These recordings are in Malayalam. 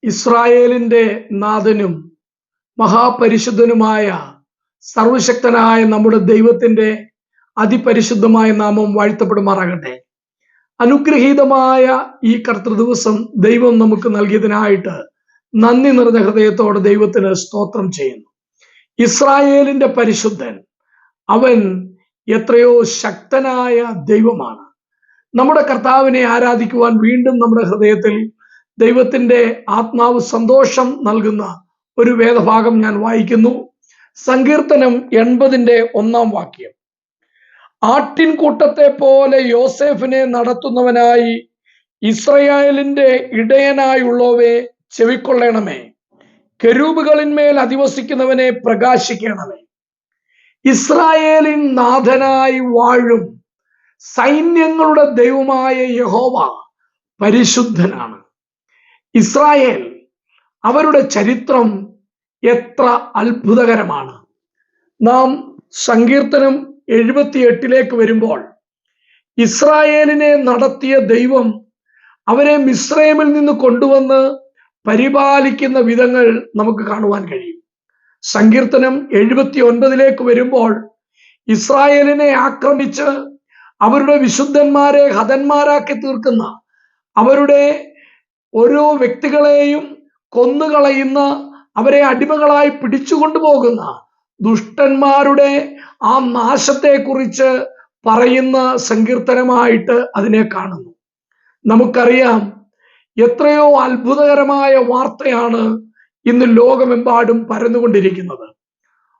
ഇസ്രായേലിന്റെ നാഥനും മഹാപരിശുദ്ധനുമായ സർവശക്തനായ നമ്മുടെ ദൈവത്തിന്റെ അതിപരിശുദ്ധമായ നാമം വാഴ്ത്തപ്പെടുമാറാകട്ടെ. അനുഗ്രഹീതമായ ഈ കർത്തൃദിവസം ദൈവം നമുക്ക് നൽകിയതിനായിട്ട് നന്ദി നിറഞ്ഞ ഹൃദയത്തോടെ ദൈവത്തിന് സ്തോത്രം ചെയ്യുന്നു. ഇസ്രായേലിന്റെ പരിശുദ്ധൻ, അവൻ എത്രയോ ശക്തനായ ദൈവമാണ്. നമ്മുടെ കർത്താവിനെ ആരാധിക്കുവാൻ വീണ്ടും നമ്മുടെ ഹൃദയത്തിൽ ദൈവത്തിന്റെ ആത്മാവ് സന്തോഷം നൽകുന്ന ഒരു വേദഭാഗം ഞാൻ വായിക്കുന്നു. സങ്കീർത്തനം 80:1. ആട്ടിൻകൂട്ടത്തെ പോലെ യോസേഫിനെ നടത്തുന്നവനായി ഇസ്രായേലിന്റെ ഇടയനായുള്ളവേ ചെവിക്കൊള്ളണമേ. കെരൂബുകളിന്മേൽ അധിവസിക്കുന്നവനെ പ്രകാശിക്കണമേ. ഇസ്രായേലിൻ നാഥനായി വാഴും സൈന്യങ്ങളുടെ ദൈവമായ യഹോവ പരിശുദ്ധനാണ്. ഇസ്രായേൽ, അവരുടെ ചരിത്രം എത്ര അത്ഭുതകരമാണ്. നാം സങ്കീർത്തനം 78 വരുമ്പോൾ ഇസ്രായേലിനെ നടത്തിയ ദൈവം അവരെ മിസ്രൈമിൽ നിന്ന് കൊണ്ടുവന്ന് പരിപാലിക്കുന്ന വിധങ്ങൾ നമുക്ക് കാണുവാൻ കഴിയും. സങ്കീർത്തനം 79 വരുമ്പോൾ ഇസ്രായേലിനെ ആക്രമിച്ച് അവരുടെ വിശുദ്ധന്മാരെ ഹതന്മാരാക്കി തീർക്കുന്ന, അവരുടെ ഓരോ വ്യക്തികളെയും കൊന്നുകളയുന്ന, അവരെ അടിമകളായി പിടിച്ചുകൊണ്ടുപോകുന്ന ദുഷ്ടന്മാരുടെ ആ നാശത്തെക്കുറിച്ച് പറയുന്ന സങ്കീർത്തനമായിട്ട് അതിനെ കാണുന്നു. നമുക്കറിയാം, എത്രയോ അത്ഭുതകരമായ വാർത്തയാണ് ഇന്ന് ലോകമെമ്പാടും പരന്നുകൊണ്ടിരിക്കുന്നത്.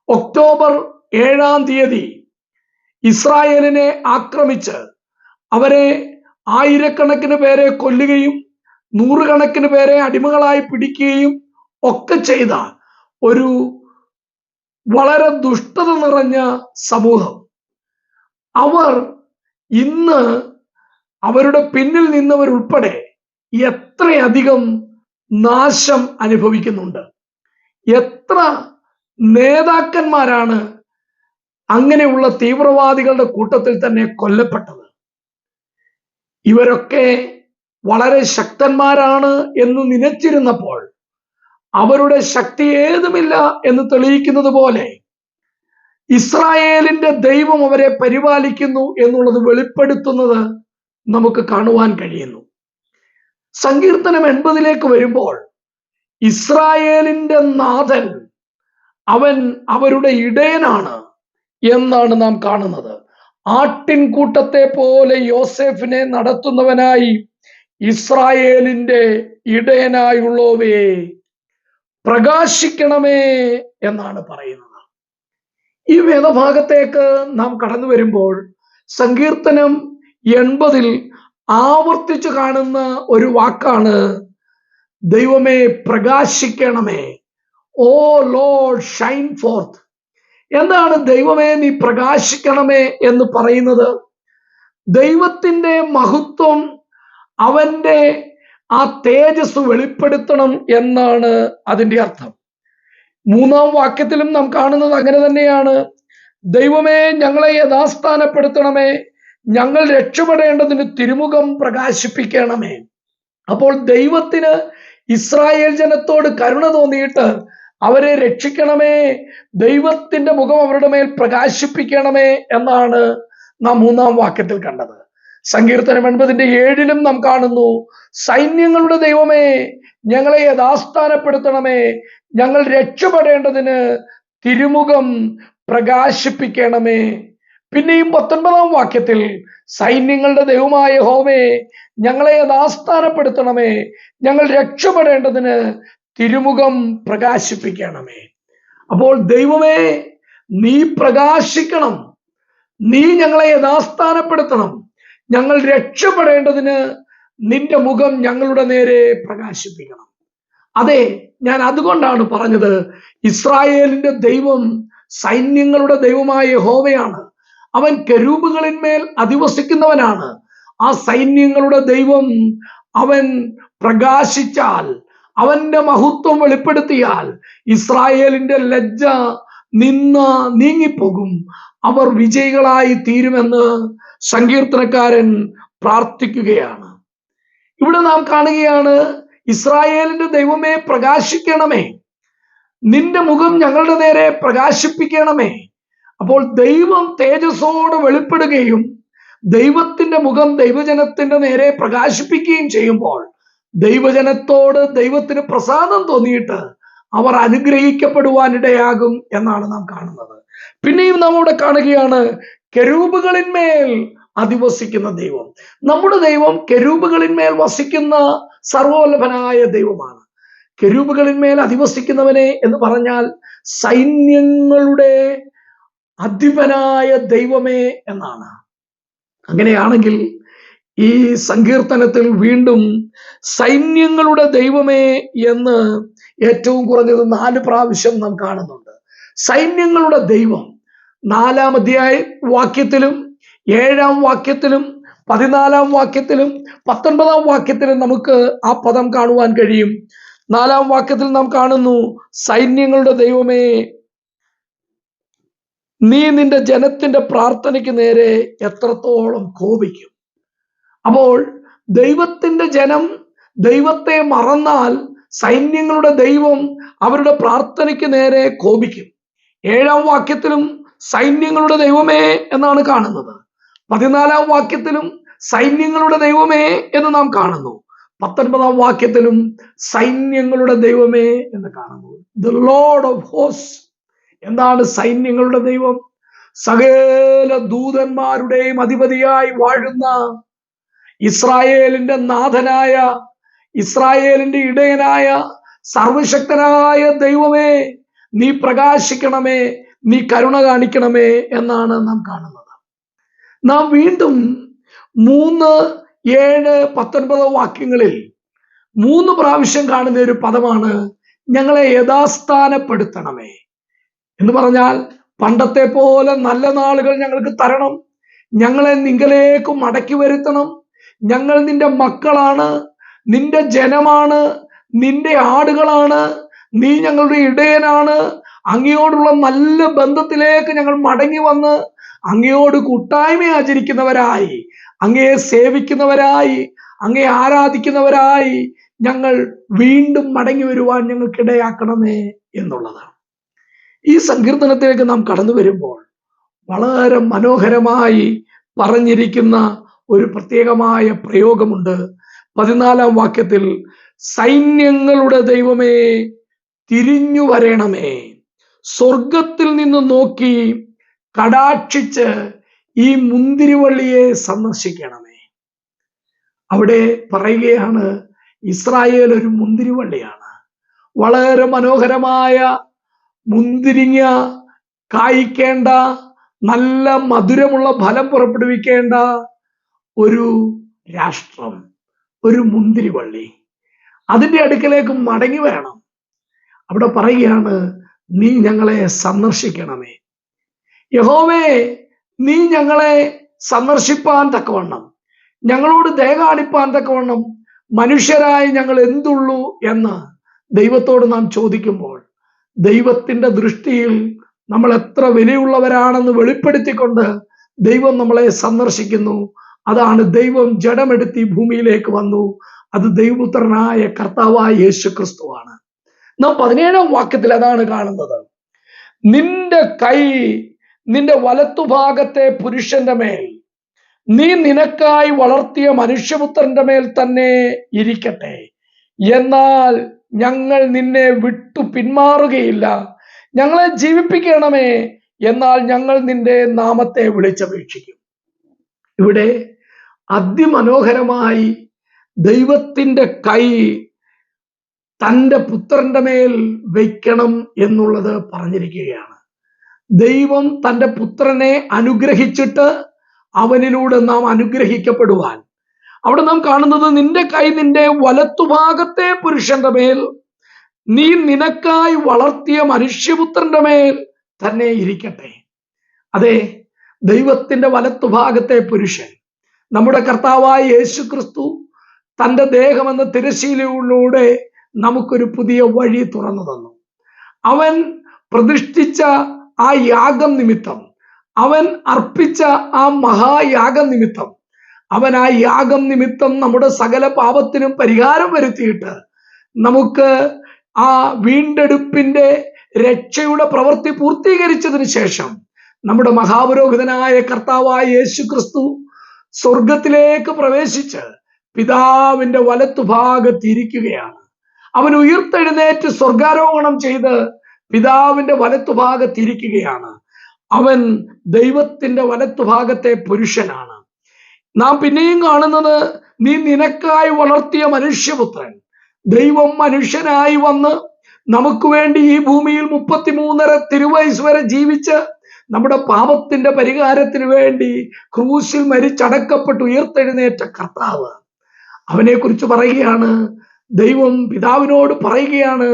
ഒക്ടോബർ 7 ഇസ്രായേലിനെ ആക്രമിച്ച് അവരെ ആയിരക്കണക്കിന് പേരെ കൊല്ലുകയും നൂറുകണക്കിന് പേരെ അടിമകളായി പിടിക്കുകയും ഒക്കെ ചെയ്ത ഒരു വളരെ ദുഷ്ടത നിറഞ്ഞ സമൂഹം, അവർ ഇന്ന് അവരുടെ പിന്നിൽ നിന്നവരുൾപ്പെടെ എത്രയധികം നാശം അനുഭവിക്കുന്നുണ്ട്. എത്ര നേതാക്കന്മാരാണ് അങ്ങനെയുള്ള തീവ്രവാദികളുടെ കൂട്ടത്തിൽ തന്നെ കൊല്ലപ്പെട്ടത്. ഇവരൊക്കെ വളരെ ശക്തന്മാരാണ് എന്ന് നനച്ചിരുന്നപ്പോൾ അവരുടെ ശക്തി ഏതുമില്ല എന്ന് തെളിയിക്കുന്നത് പോലെ ഇസ്രായേലിന്റെ ദൈവം അവരെ പരിപാലിക്കുന്നു എന്നുള്ളത് വെളിപ്പെടുത്തുന്നത് നമുക്ക് കാണുവാൻ കഴിയുന്നു. സങ്കീർത്തനം 80 വരുമ്പോൾ ഇസ്രായേലിന്റെ നാഥൻ, അവൻ അവരുടെ ഇടയനാണ് എന്നാണ് നാം കാണുന്നത്. ആട്ടിൻകൂട്ടത്തെ പോലെ യോസേഫിനെ നടത്തുന്നവനായി ഇസ്രായേലിന്റെ ഇടയനായുള്ളവേ പ്രകാശിക്കണമേ എന്നാണ് പറയുന്നത്. ഈ വേദഭാഗത്തേക്ക് നാം കടന്നു വരുമ്പോൾ സങ്കീർത്തനം 80 ആവർത്തിച്ചു കാണുന്ന ഒരു വാക്കാണ് ദൈവമേ പ്രകാശിക്കണമേ. ഓ ലോർഡ് ഷൈൻ ഫോർത്ത്. എന്താണ് ദൈവമേ നീ പ്രകാശിക്കണമേ എന്ന് പറയുന്നത്? ദൈവത്തിന്റെ മഹത്വം, അവന്റെ ആ തേജസ് വെളിപ്പെടുത്തണം എന്നാണ് അതിന്റെ അർത്ഥം. 3-ാം വാക്യത്തിലും നാം കാണുന്നത് അങ്ങനെ തന്നെയാണ്. ദൈവമേ ഞങ്ങളെ യഥാസ്ഥാനപ്പെടുത്തണമേ, ഞങ്ങൾ രക്ഷപ്പെടേണ്ടതിന് തിരുമുഖം പ്രകാശിപ്പിക്കണമേ. അപ്പോൾ ദൈവത്തിന് ഇസ്രായേൽ ജനത്തോട് കരുണ തോന്നിയിട്ട് അവരെ രക്ഷിക്കണമേ, ദൈവത്തിന്റെ മുഖം അവരുടെ മേൽ പ്രകാശിപ്പിക്കണമേ എന്നാണ് നാം 3-ാം വാക്യത്തിൽ കണ്ടത്. സങ്കീർത്തനം 80:7 നാം കാണുന്നു, സൈന്യങ്ങളുടെ ദൈവമേ ഞങ്ങളെ യഥാസ്ഥാനപ്പെടുത്തണമേ, ഞങ്ങൾ രക്ഷപ്പെടേണ്ടതിന് തിരുമുഖം പ്രകാശിപ്പിക്കണമേ. പിന്നെയും 19-ാം വാക്യത്തിൽ സൈന്യങ്ങളുടെ ദൈവമായ യഹോവേ ഞങ്ങളെ യഥാസ്ഥാനപ്പെടുത്തണമേ, ഞങ്ങൾ രക്ഷപ്പെടേണ്ടതിന് തിരുമുഖം പ്രകാശിപ്പിക്കണമേ. അപ്പോൾ ദൈവമേ നീ പ്രകാശിക്കണം, നീ ഞങ്ങളെ യഥാസ്ഥാനപ്പെടുത്തണം, ഞങ്ങൾ രക്ഷപ്പെടേണ്ടതിന് നിന്റെ മുഖം ഞങ്ങളുടെ നേരെ പ്രകാശിപ്പിക്കണം. അതെ, ഞാൻ അതുകൊണ്ടാണ് പറഞ്ഞത്, ഇസ്രായേലിന്റെ ദൈവം സൈന്യങ്ങളുടെ ദൈവമായ യഹോവയാണ്. അവൻ കെരൂബുകളിന്മേൽ അധിവസിക്കുന്നവനാണ്. ആ സൈന്യങ്ങളുടെ ദൈവം അവൻ പ്രകാശിച്ചാൽ, അവന്റെ മഹത്വം വെളിപ്പെടുത്തിയാൽ ഇസ്രായേലിന്റെ ലജ്ജ നീങ്ങിപ്പോകും, അവർ വിജയികളായി തീരുമെന്ന് സങ്കീർത്തനക്കാരൻ പ്രാർത്ഥിക്കുകയാണ്. ഇവിടെ നാം കാണുകയാണ്, ഇസ്രായേലിന്റെ ദൈവമേ പ്രകാശിക്കണമേ, നിന്റെ മുഖം ഞങ്ങളുടെ നേരെ പ്രകാശിപ്പിക്കണമേ. അപ്പോൾ ദൈവം തേജസ്സോടെ വെളിപ്പെടുകയും ദൈവത്തിന്റെ മുഖം ദൈവജനത്തിന്റെ നേരെ പ്രകാശിപ്പിക്കുകയും ചെയ്യുമ്പോൾ ദൈവജനത്തോട് ദൈവത്തിന് പ്രസാദം തോന്നിയിട്ട് അവർ അനുഗ്രഹിക്കപ്പെടുവാനിടയാകും എന്നാണ് നാം കാണുന്നത്. പിന്നെയും നാം അവിടെ കാണുകയാണ് കെരൂബുകളിന്മേൽ അധിവസിക്കുന്ന ദൈവം. നമ്മുടെ ദൈവം കെരൂബുകളിന്മേൽ വസിക്കുന്ന സർവവല്ലഭനായ ദൈവമാണ്. കെരൂബുകളിന്മേൽ അധിവസിക്കുന്നവനെ എന്ന് പറഞ്ഞാൽ സൈന്യങ്ങളുടെ അധിപനായ ദൈവമേ എന്നാണ്. അങ്ങനെയാണെങ്കിൽ ഈ സങ്കീർത്തനത്തിൽ വീണ്ടും സൈന്യങ്ങളുടെ ദൈവമേ എന്ന് ഏറ്റവും കുറഞ്ഞത് 4 പ്രാവശ്യം നാം കാണുന്നുണ്ട്. സൈന്യങ്ങളുടെ ദൈവം 4-ാം അധ്യായ വാക്യത്തിലും 7-ാം വാക്യത്തിലും 14-ാം വാക്യത്തിലും 19-ാം വാക്യത്തിലും നമുക്ക് ആ പദം കാണുവാൻ കഴിയും. 4-ാം വാക്യത്തിൽ നാം കാണുന്നു, സൈന്യങ്ങളുടെ ദൈവമേ, നീ നിന്റെ ജനത്തിന്റെ പ്രാർത്ഥനയ്ക്ക് നേരെ എത്രത്തോളം കോപിക്കും. അപ്പോൾ ദൈവത്തിന്റെ ജനം ദൈവത്തെ മറന്നാൽ സൈന്യങ്ങളുടെ ദൈവം അവരുടെ പ്രാർത്ഥനയ്ക്ക് നേരെ കോപിക്കും. 7-ാം വാക്യത്തിലും സൈന്യങ്ങളുടെ ദൈവമേ എന്നാണ് കാണുന്നത്. 14-ാം വാക്യത്തിലും സൈന്യങ്ങളുടെ ദൈവമേ എന്ന് നാം കാണുന്നു. 19-ാം വാക്യത്തിലും സൈന്യങ്ങളുടെ ദൈവമേ എന്ന് കാണുന്നു. The Lord of host. എന്താണ് സൈന്യങ്ങളുടെ ദൈവം? സകല ദൂതന്മാരുടെയും അധിപതിയായി വാഴുന്ന ഇസ്രായേലിന്റെ നാഥനായ, ഇസ്രായേലിന്റെ ഇടയനായ സർവശക്തനായ ദൈവമേ, നീ പ്രകാശിക്കണമേ, നീ കരുണ കാണിക്കണമേ എന്നാണ് നാം കാണുന്നത്. നാം വീണ്ടും 3, 7, 19 വാക്യങ്ങളിൽ 3 പ്രാവശ്യം കാണുന്ന ഒരു പദമാണ് ഞങ്ങളെ യഥാസ്ഥാനപ്പെടുത്തണമേ എന്ന് പറഞ്ഞാൽ പണ്ടത്തെ പോലെ നല്ല നാളുകൾ ഞങ്ങൾക്ക് തരണം, ഞങ്ങളെ നിങ്കലേക്ക് മടക്കി വരുത്തണം, ഞങ്ങൾ നിന്റെ മക്കളാണ്, നിന്റെ ജനമാണ്, നിന്റെ ആടുകളാണ്, നീ ഞങ്ങളുടെ ഇടയനാണ്, അങ്ങയോടുള്ള നല്ല ബന്ധത്തിലേക്ക് ഞങ്ങൾ മടങ്ങി വന്ന് അങ്ങയോട് കൂട്ടായ്മ ആചരിക്കുന്നവരായി, അങ്ങയെ സേവിക്കുന്നവരായി, അങ്ങയെ ആരാധിക്കുന്നവരായി ഞങ്ങൾ വീണ്ടും മടങ്ങി വരുവാൻ ഞങ്ങൾക്കിടയാക്കണമേ എന്നുള്ളതാണ്. ഈ സങ്കീർത്തനത്തിലേക്ക് നാം കടന്നു വരുമ്പോൾ വളരെ മനോഹരമായി പറഞ്ഞിരിക്കുന്ന ഒരു പ്രത്യേകമായ പ്രയോഗമുണ്ട്. 14-ാം വാക്യത്തിൽ സൈന്യങ്ങളുടെ ദൈവമേ തിരിഞ്ഞു വരണമേ, സ്വർഗത്തിൽ നിന്ന് നോക്കി കടാക്ഷിച്ച് ഈ മുന്തിരിവള്ളിയെ സന്ദർശിക്കണമേ. അവിടെ പറയുകയാണ് ഇസ്രായേൽ ഒരു മുന്തിരിവള്ളിയാണ്. വളരെ മനോഹരമായ മുന്തിരിങ്ങ കായ്ക്കേണ്ട, നല്ല മധുരമുള്ള ഫലം പുറപ്പെടുവിക്കേണ്ട ഒരു രാഷ്ട്രം, ഒരു മുന്തിരിവള്ളി. അതിന്റെ അടുക്കലേക്ക് മടങ്ങി വരണം. അവിടെ പറയുകയാണ്, നീ ഞങ്ങളെ സന്ദർശിക്കണമേ. യഹോവേ, നീ ഞങ്ങളെ സന്ദർശിപ്പാൻ തക്കവണ്ണം, ഞങ്ങളോട് ദയ കാണിപ്പാൻ തക്കവണ്ണം മനുഷ്യരായി ഞങ്ങൾ എന്തുള്ളൂ എന്ന് ദൈവത്തോട് നാം ചോദിക്കുമ്പോൾ ദൈവത്തിന്റെ ദൃഷ്ടിയിൽ നമ്മൾ എത്ര വിലയുള്ളവരാണെന്ന് വെളിപ്പെടുത്തിക്കൊണ്ട് ദൈവം നമ്മളെ സന്ദർശിക്കുന്നു. അതാണ് ദൈവം ജഡമെടുത്ത് ഈ ഭൂമിയിലേക്ക് വന്നു. അത് ദൈവപുത്രനായ കർത്താവായ യേശു ക്രിസ്തുവാണ്. നാം 17-ാം വാക്യത്തിൽ അതാണ് കാണുന്നത്. നിന്റെ കൈ നിന്റെ വലത്തുഭാഗത്തെ പുരുഷന്റെ മേൽ, നീ നിനക്കായി വളർത്തിയ മനുഷ്യപുത്രന്റെ മേൽ തന്നെ ഇരിക്കട്ടെ. എന്നാൽ ഞങ്ങൾ നിന്നെ വിട്ടു പിന്മാറുകയില്ല. ഞങ്ങളെ ജീവിപ്പിക്കണമേ, എന്നാൽ ഞങ്ങൾ നിന്റെ നാമത്തെ വിളിച്ചപേക്ഷിക്കും. ഇവിടെ അതിമനോഹരമായി ദൈവത്തിന്റെ കൈ തൻ്റെ പുത്രന്റെ മേൽ വയ്ക്കണം എന്നുള്ളത് പറഞ്ഞിരിക്കുകയാണ്. ദൈവം തൻ്റെ പുത്രനെ അനുഗ്രഹിച്ചിട്ട് അവനിലൂടെ നാം അനുഗ്രഹിക്കപ്പെടുവാൻ, അവിടെ നാം കാണുന്നത് നിന്റെ കൈ നിന്റെ വലത്തുഭാഗത്തെ പുരുഷന്റെ മേൽ, നീ നിനക്കായി വളർത്തിയ മനുഷ്യപുത്രന്റെ മേൽ തന്നെ ഇരിക്കട്ടെ. അതെ, ദൈവത്തിന്റെ വലത്തുഭാഗത്തെ പുരുഷൻ നമ്മുടെ കർത്താവായ യേശു ക്രിസ്തു തൻ്റെ ദേഹമെന്ന തിരശീലയിലൂടെ നമുക്കൊരു പുതിയ വഴി തുറന്നു തന്നു. അവൻ പ്രതിഷ്ഠിച്ച ആ യാഗം നിമിത്തം, അവൻ അർപ്പിച്ച ആ മഹായാഗം നിമിത്തം, അവൻ ആ യാഗം നിമിത്തം നമ്മുടെ സകല പാപത്തിനും പരിഹാരം വരുത്തിയിട്ട് നമുക്ക് ആ വീണ്ടെടുപ്പിന്റെ രക്ഷയുടെ പ്രവൃത്തി പൂർത്തീകരിച്ചതിന് ശേഷം നമ്മുടെ മഹാപുരോഹിതനായ കർത്താവായ യേശു ക്രിസ്തു സ്വർഗത്തിലേക്ക് പ്രവേശിച്ച് പിതാവിന്റെ വലത്തുഭാഗത്തിരിക്കുകയാണ്. അവൻ ഉയർത്തെഴുന്നേറ്റ് സ്വർഗാരോഹണം ചെയ്ത് പിതാവിന്റെ വലത്തുഭാഗത്തിരിക്കുകയാണ്. അവൻ ദൈവത്തിന്റെ വലത്തുഭാഗത്തെ പുരുഷനാണ്. നാം പിന്നെയും കാണുന്നത്, നീ നിനക്കായി വളർത്തിയ മനുഷ്യപുത്രൻ. ദൈവം മനുഷ്യനായി വന്ന് നമുക്ക് വേണ്ടി ഈ ഭൂമിയിൽ 33.5 തിരുവയസ് വരെ ജീവിച്ച് നമ്മുടെ പാപത്തിന്റെ പരിഹാരത്തിന് വേണ്ടി ക്രൂശിൽ മരിച്ചടക്കപ്പെട്ട് ഉയർത്തെഴുന്നേറ്റ കർത്താവ്. അവനെ കുറിച്ച് പറയുകയാണ്, ദൈവം പിതാവിനോട് പറയുകയാണ്,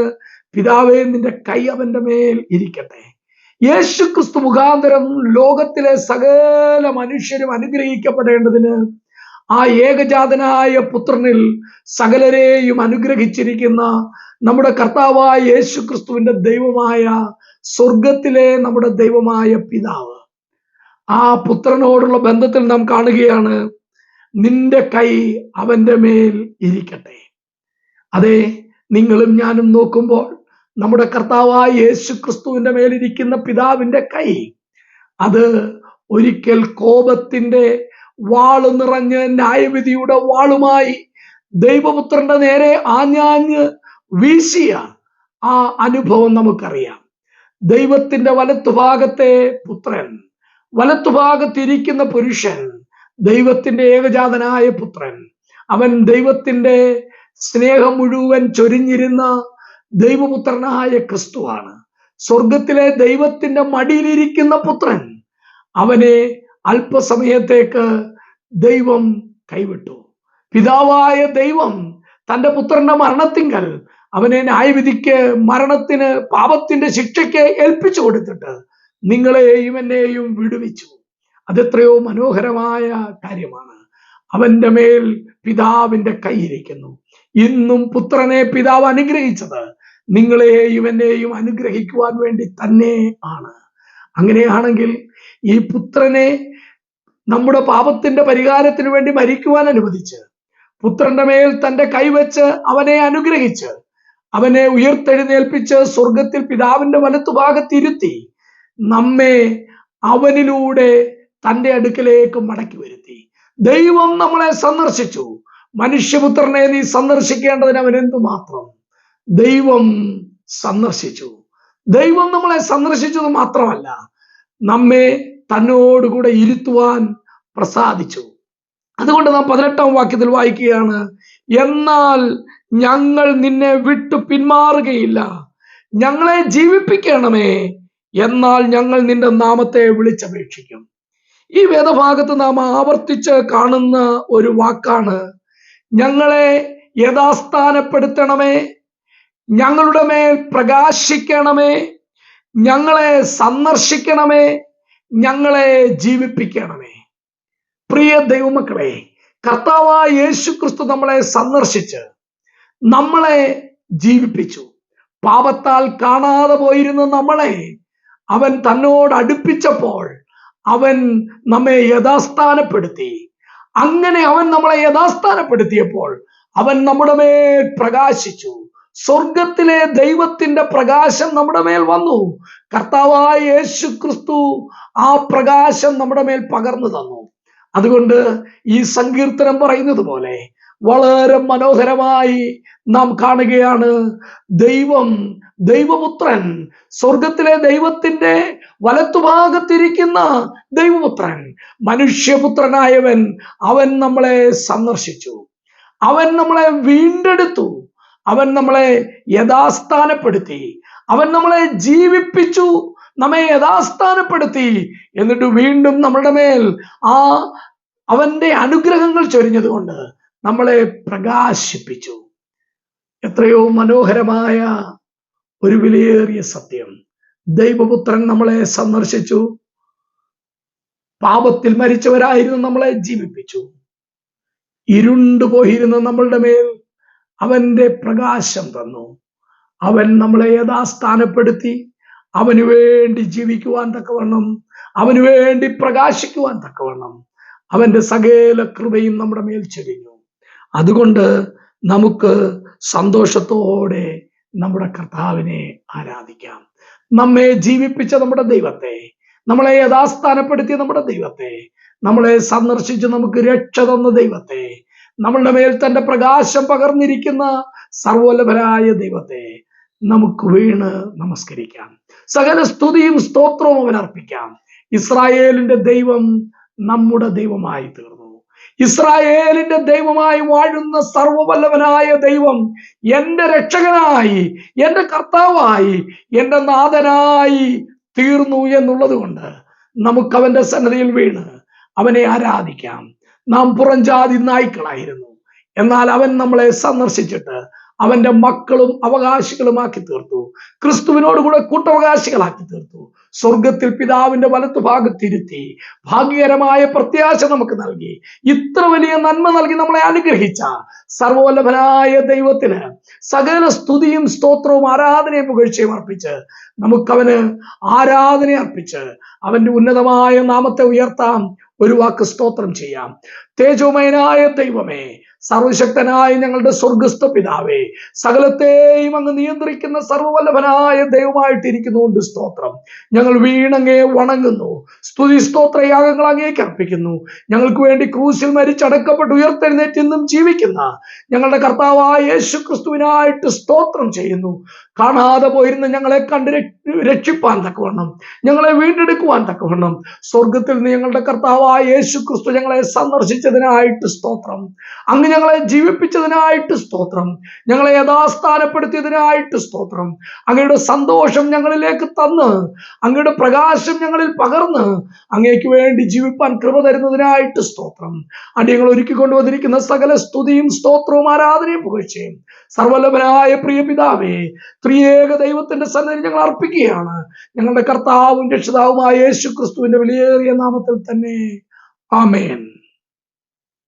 പിതാവേ, നിന്റെ കൈ അവന്റെ മേൽ ഇരിക്കട്ടെ. യേശു ക്രിസ്തു മുഖാന്തരം ലോകത്തിലെ സകല മനുഷ്യരും അനുഗ്രഹിക്കപ്പെടേണ്ടതിന് ആ ഏകജാതനായ പുത്രനിൽ സകലരെയും അനുഗ്രഹിച്ചിരിക്കുന്ന നമ്മുടെ കർത്താവായ യേശു ക്രിസ്തുവിന്റെ ദൈവമായ സ്വർഗത്തിലെ നമ്മുടെ ദൈവമായ പിതാവ്, ആ പുത്രനോടുള്ള ബന്ധത്തിൽ നാം കാണുകയാണ്, നിന്റെ കൈ അവന്റെ മേൽ ഇരിക്കട്ടെ. അതെ, നിങ്ങളും ഞാനും നോക്കുമ്പോൾ നമ്മുടെ കർത്താവായ യേശു ക്രിസ്തുവിന്റെ മേലിരിക്കുന്ന പിതാവിന്റെ കൈ, അത് ഒരിക്കൽ കോപത്തിന്റെ വാള് നിറഞ്ഞ് ന്യായവിധിയുടെ വാളുമായി ദൈവപുത്രന്റെ നേരെ ആഞ്ഞാഞ്ഞ് വീശിയ ആ അനുഭവം നമുക്കറിയാം. ദൈവത്തിന്റെ വലത്തുഭാഗത്തെ പുത്രൻ, വലത്തുഭാഗത്തിരിക്കുന്ന പുരുഷൻ, ദൈവത്തിന്റെ ഏകജാതനായ പുത്രൻ, അവൻ ദൈവത്തിന്റെ സ്നേഹം മുഴുവൻ ചൊരിഞ്ഞിരുന്ന ദൈവപുത്രനായ ക്രിസ്തുവാണ്. സ്വർഗത്തിലെ ദൈവത്തിന്റെ മടിയിലിരിക്കുന്ന പുത്രൻ, അവനെ അല്പസമയത്തേക്ക് ദൈവം കൈവിട്ടു. പിതാവായ ദൈവം തന്റെ പുത്രന്റെ മരണത്തിങ്കൽ അവനെ ന്യായവിധിക്ക്, മരണത്തിന്, പാപത്തിന്റെ ശിക്ഷയ്ക്ക് ഏൽപ്പിച്ചു കൊടുത്തിട്ട് നിങ്ങളെയും എന്നെയും വിടുവിച്ചു. അതെത്രയോ മനോഹരമായ കാര്യമാണ്. അവന്റെ മേൽ പിതാവിന്റെ കൈയിരിക്കുന്നു. ഇന്നും പുത്രനെ പിതാവ് അനുഗ്രഹിച്ചത് നിങ്ങളെയും എന്നെയും അനുഗ്രഹിക്കുവാൻ വേണ്ടി തന്നെ ആണ്. അങ്ങനെയാണെങ്കിൽ ഈ പുത്രനെ നമ്മുടെ പാപത്തിന്റെ പരിഹാരത്തിന് വേണ്ടി മരിക്കുവാൻ അനുവദിച്ച്, പുത്രന്റെ മേൽ തന്റെ കൈവച്ച് അവനെ അനുഗ്രഹിച്ച്, അവനെ ഉയർത്തെഴുന്നേൽപ്പിച്ച് സ്വർഗത്തിൽ പിതാവിന്റെ വലത്തുഭാഗത്തിരുത്തി നമ്മെ അവനിലൂടെ തന്റെ അടുക്കലേക്ക് മടക്കി വരുത്തി. ദൈവം നമ്മളെ സന്ദർശിച്ചു. മനുഷ്യപുത്രനെ നീ സന്ദർശിക്കേണ്ടതിന് അവൻ എന്തുമാത്രം ദൈവം സന്ദർശിച്ചു. ദൈവം നമ്മളെ സന്ദർശിച്ചത് മാത്രമല്ല, നമ്മെ തന്നോടുകൂടെ ഇരുത്തുവാൻ പ്രസാദിച്ചു. അതുകൊണ്ട് നാം 18-ാം വാക്യത്തിൽ വായിക്കുകയാണ്, എന്നാൽ ഞങ്ങൾ നിന്നെ വിട്ടു പിന്മാറുകയില്ല, ഞങ്ങളെ ജീവിപ്പിക്കണമേ, എന്നാൽ ഞങ്ങൾ നിന്റെ നാമത്തെ വിളിച്ചപേക്ഷിക്കും. ഈ വേദഭാഗത്ത് നാം ആവർത്തിച്ച് കാണുന്ന ഒരു വാക്കാണ്, ഞങ്ങളെ യഥാസ്ഥാനപ്പെടുത്തണമേ, ഞങ്ങളുടെ മേൽ പ്രകാശിക്കണമേ, ഞങ്ങളെ സന്ദർശിക്കണമേ, ഞങ്ങളെ ജീവിപ്പിക്കണമേ. പ്രിയ ദൈവമക്കളെ, കർത്താവായ യേശു ക്രിസ്തു നമ്മളെ സന്ദർശിച്ച് നമ്മളെ ജീവിപ്പിച്ചു. പാപത്താൽ കാണാതെ പോയിരുന്ന നമ്മളെ അവൻ തന്നോട് അടുപ്പിച്ചപ്പോൾ അവൻ നമ്മെ യഥാസ്ഥാനപ്പെടുത്തി. അങ്ങനെ അവൻ നമ്മളെ യഥാസ്ഥാനപ്പെടുത്തിയപ്പോൾ അവൻ നമ്മുടെ മേൽ പ്രകാശിച്ചു. സ്വർഗത്തിലെ ദൈവത്തിന്റെ പ്രകാശം നമ്മുടെ മേൽ വന്നു. കർത്താവായ യേശു ക്രിസ്തു ആ പ്രകാശം നമ്മുടെ മേൽ പകർന്നു തന്നു. അതുകൊണ്ട് ഈ സങ്കീർത്തനം പറയുന്നത് പോലെ വളരെ മനോഹരമായി നാം കാണുകയാണ്, ദൈവപുത്രൻ, സ്വർഗത്തിലെ ദൈവത്തിന്റെ വലത്തുഭാഗത്തിരിക്കുന്ന ദൈവപുത്രൻ, മനുഷ്യപുത്രനായവൻ, അവൻ നമ്മളെ സന്ദർശിച്ചു. അവൻ നമ്മളെ വീണ്ടെടുത്തു. അവൻ നമ്മളെ യഥാസ്ഥാനപ്പെടുത്തി. അവൻ നമ്മളെ ജീവിപ്പിച്ചു, നമ്മെ യഥാസ്ഥാനപ്പെടുത്തി. എന്നിട്ട് വീണ്ടും നമ്മുടെ മേൽ അവന്റെ അനുഗ്രഹങ്ങൾ ചൊരിഞ്ഞതുകൊണ്ട് നമ്മളെ പ്രകാശിപ്പിച്ചു. എത്രയോ മനോഹരമായ ഒരു വിലയേറിയ സത്യം. ദൈവപുത്രൻ നമ്മളെ സന്ദർശിച്ചു. പാപത്തിൽ മരിച്ചവരായിരുന്നു നമ്മളെ ജീവിപ്പിച്ചു. ഇരുണ്ടുപോയിരുന്ന നമ്മളുടെ മേൽ അവന്റെ പ്രകാശം തന്നു. അവൻ നമ്മളെ യഥാസ്ഥാനപ്പെടുത്തി. അവന് വേണ്ടി ജീവിക്കുവാൻ തക്കവണ്ണം, അവന് വേണ്ടി പ്രകാശിക്കുവാൻ തക്കവണ്ണം അവന്റെ സകല കൃപയും നമ്മുടെ മേൽ ചൊരിഞ്ഞു. അതുകൊണ്ട് നമുക്ക് സന്തോഷത്തോടെ നമ്മുടെ കർത്താവിനെ ആരാധിക്കാം. നമ്മെ ജീവിപ്പിച്ച നമ്മുടെ ദൈവത്തെ, നമ്മളെ യഥാസ്ഥാനപ്പെടുത്തിയ നമ്മുടെ ദൈവത്തെ, നമ്മളെ സന്ദർശിച്ച് നമുക്ക് രക്ഷ തന്ന ദൈവത്തെ, നമ്മളുടെ മേൽ തന്റെ പ്രകാശം പകർന്നിരിക്കുന്ന സർവ്വവല്ലഭനായ ദൈവത്തെ നമുക്ക് വീണ് നമസ്കരിക്കാം. സകല സ്തുതിയും സ്തോത്രവും അവൻ അർപ്പിക്കാം. ഇസ്രായേലിന്റെ ദൈവം നമ്മുടെ ദൈവമായി തീർന്നു. ഇസ്രായേലിന്റെ ദൈവമായി വാഴുന്ന സർവ്വവല്ലഭനായ ദൈവം എന്റെ രക്ഷകനായി, എന്റെ കർത്താവായി, എന്റെ നാഥനായി തീർന്നു എന്നുള്ളത് കൊണ്ട് നമുക്ക് അവന്റെ സന്നദ്ധിയിൽ വീണ് അവനെ ആരാധിക്കാം. നാം പുറംജാതി നായ്ക്കളായിരുന്നു, എന്നാൽ അവൻ നമ്മളെ സന്ദർശിച്ചിട്ട് അവന്റെ മക്കളും അവകാശികളുമാക്കി തീർത്തു. ക്രിസ്തുവിനോടുകൂടെ കൂട്ടവകാശികളാക്കി തീർത്തു. സ്വർഗത്തിൽ പിതാവിന്റെ വലത്തു ഭാഗത്തിരുത്തി ഭാഗ്യകരമായ പ്രത്യാശ നമുക്ക് നൽകി. ഇത്ര വലിയ നന്മ നൽകി നമ്മളെ അനുഗ്രഹിച്ച സർവ്വവല്ലഭനായ ദൈവത്തിന് സകല സ്തുതിയും സ്തോത്രവും ആരാധനയും പുകഴ്ചയും അർപ്പിച്ച് നമുക്കവന് ആരാധന അർപ്പിച്ച് അവന്റെ ഉന്നതമായ നാമത്തെ ഉയർത്താം. ഒരു വാക്ക് സ്തോത്രം ചെയ്യാം. തേജോമയനായ ദൈവമേ, സർവശക്തനായ ഞങ്ങളുടെ സ്വർഗസ്ഥ പിതാവേ, സകലത്തെയും അങ്ങ് നിയന്ത്രിക്കുന്ന സർവ്വവല്ലഭനായ ദൈവമായിട്ടിരിക്കുന്നുകൊണ്ട് സ്തോത്രം. ഞങ്ങൾ വീണങ്ങേ വണങ്ങുന്നു. സ്തുതി സ്തോത്രയാഗങ്ങൾ അങ്ങേക്ക് അർപ്പിക്കുന്നു. ഞങ്ങൾക്ക് വേണ്ടി ക്രൂശിൽ മരിച്ചടക്കപ്പെട്ട് ഉയർത്തെഴുന്നേറ്റ് ഇന്നും ജീവിക്കുന്ന ഞങ്ങളുടെ കർത്താവായ യേശു ക്രിസ്തുവിനായിട്ട് സ്തോത്രം ചെയ്യുന്നു. കാണാതെ പോയിരുന്ന ഞങ്ങളെ കണ്ട് രക്ഷിപ്പാൻ തക്കവണ്ണം, ഞങ്ങളെ വീണ്ടെടുക്കുവാൻ തക്കവണ്ണം സ്വർഗത്തിൽ നിന്ന് ഞങ്ങളുടെ കർത്താവായ യേശു ക്രിസ്തു ഞങ്ങളെ സന്ദർശിച്ചതിനായിട്ട് സ്തോത്രം. അങ്ങ് ഞങ്ങളെ ജീവിപ്പിച്ചതിനായിട്ട് സ്തോത്രം. ഞങ്ങളെ യഥാസ്ഥാനപ്പെടുത്തിയതിനായിട്ട് സ്തോത്രം. അങ്ങയുടെ സന്തോഷം ഞങ്ങളിലേക്ക് തന്ന്, അങ്ങയുടെ പ്രകാശം ഞങ്ങളിൽ പകർന്ന് അങ്ങേക്ക് വേണ്ടി ജീവിപ്പാൻ കൃപ തരുന്നതിനായിട്ട് സ്തോത്രം. അടിയങ്ങൾ ഒരുക്കി കൊണ്ടുവന്നിരിക്കുന്ന സകല സ്തുതിയും സ്തോത്രവും ആരാധനയും പുകഴ്ചയും സർവ്വവല്ലഭനായ പ്രിയ പിതാവേ, ത്രിയേക ദൈവത്തിന്റെ സന്നിധിയിൽ ഞങ്ങൾ അർപ്പിക്കുകയാണ്. ഞങ്ങളുടെ കർത്താവും രക്ഷിതാവുമായ യേശു ക്രിസ്തുവിന്റെ വിലയേറിയ നാമത്തിൽ തന്നെ. ആമേൻ.